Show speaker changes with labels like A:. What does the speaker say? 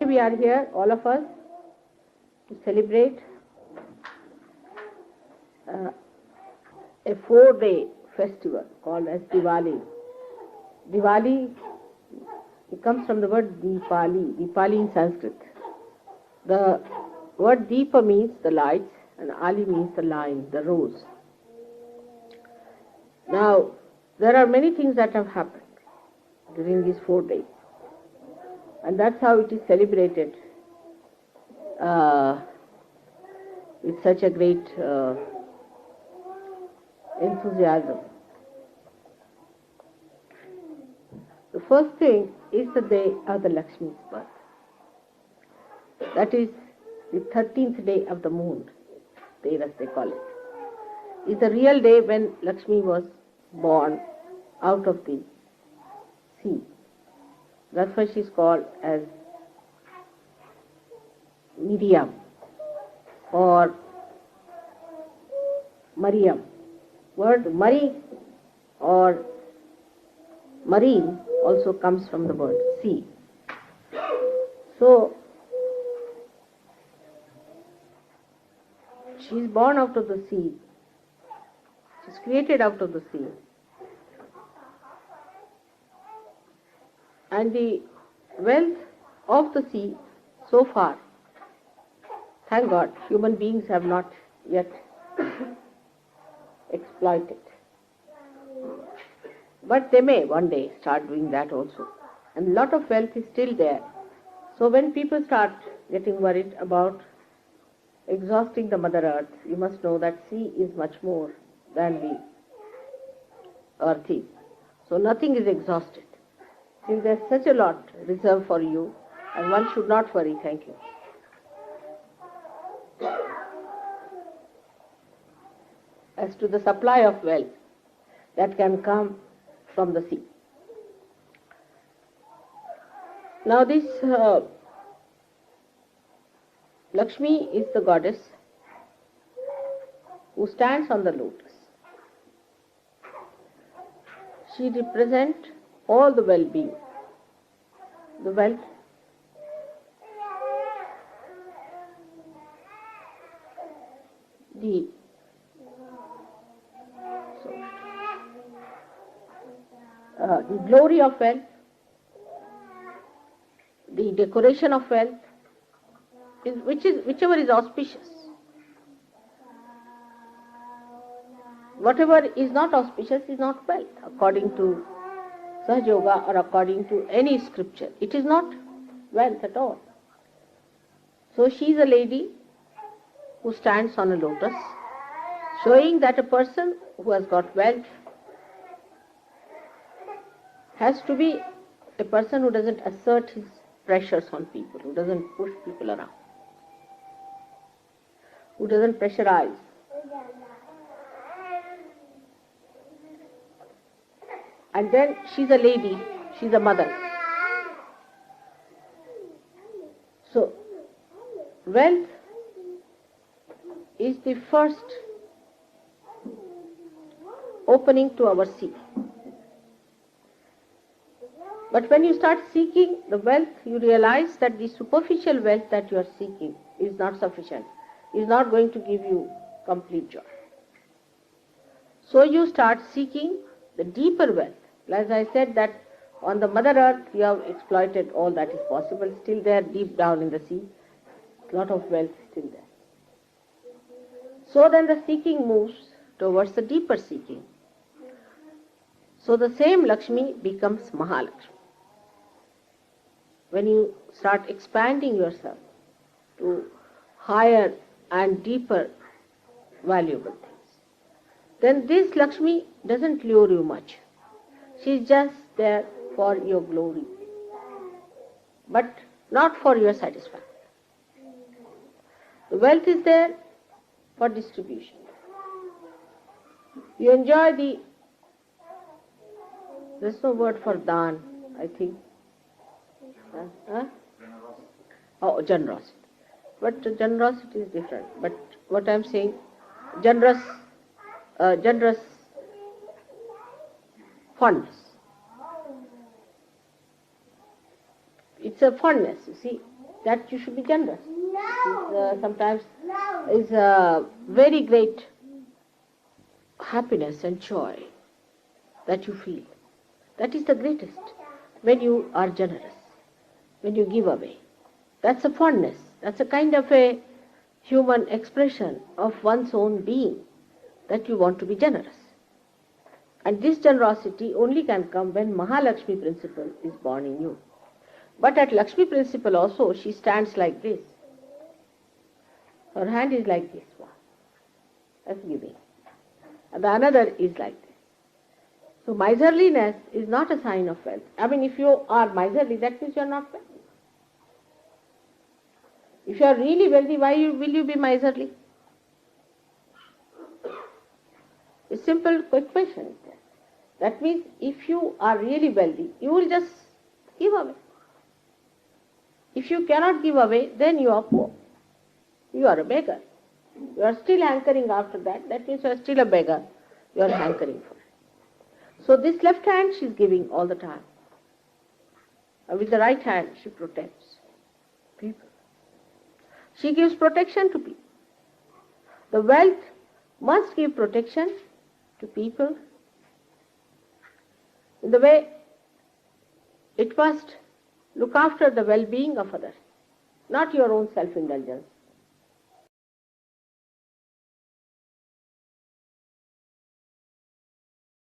A: We are here, all of us, to celebrate a 4-day festival called as Diwali. Diwali, it comes from the word Deepali, Deepali in Sanskrit. The word Deepa means the lights and Ali means the line, the rose. Now, there are many things that have happened during these 4 days, and that's how it is celebrated with such a great enthusiasm. The first thing is the day of the Lakshmi's birth. That is the 13th day of the moon, as they call it. Is the real day when Lakshmi was born out of the sea. That's why she is called as Miriam or Mariam. Word Mari or marine also comes from the word sea. So she is born out of the sea. She is created out of the sea. And the wealth of the sea so far, thank God, human beings have not yet exploited. But they may one day start doing that also. And a lot of wealth is still there. So when people start getting worried about exhausting the Mother Earth, you must know that sea is much more than the earth is. So nothing is exhausted. Since there is such a lot reserved for you, and one should not worry. Thank you. As to the supply of wealth that can come from the sea. Now this Lakshmi is the goddess who stands on the lotus. She represents all the well-being, the wealth, the glory of wealth, the decoration of wealth, whichever is auspicious. Whatever is not auspicious is not wealth, according to Sahaja Yoga or according to any scripture. It is not wealth at all. So she is a lady who stands on a lotus, showing that a person who has got wealth has to be a person who doesn't assert his pressures on people, who doesn't push people around, who doesn't pressurize. And then she's a lady, she's a mother. So, wealth is the first opening to our sea. But when you start seeking the wealth, you realize that the superficial wealth that you are seeking is not sufficient, is not going to give you complete joy. So you start seeking the deeper wealth. As I said that on the Mother Earth you have exploited all that is possible, still there deep down in the sea, a lot of wealth is still there. So then the seeking moves towards the deeper seeking. So the same Lakshmi becomes Mahalakshmi. When you start expanding yourself to higher and deeper valuable things, then this Lakshmi doesn't lure you much. She is just there for your glory, but not for your satisfaction. The wealth is there for distribution. You enjoy there's no word for daan, I think. Oh, generosity. But generosity is different. But what I'm saying, generous fondness. It's a fondness, you see. that you should be generous. Sometimes is a very great happiness and joy that you feel. That is the greatest, when you are generous, when you give away. That's a fondness. That's a kind of a human expression of one's own being, that you want to be generous. And this generosity only can come when Mahalakshmi principle is born in you. But at Lakshmi principle also, she stands like this. Her hand is like this one. That's giving. And the another is like this. So miserliness is not a sign of wealth. I mean, if you are miserly, that means you are not wealthy. If you are really wealthy, why will you be miserly? A simple quick question is there. That means if you are really wealthy, you will just give away. If you cannot give away, then you are poor. You are a beggar. You are still hankering after that. That means you are still a beggar. You are hankering for it. So this left hand she is giving all the time. And with the right hand she protects people. She gives protection to people. The wealth must give protection to people in the way it must look after the well-being of others, not your own self-indulgence.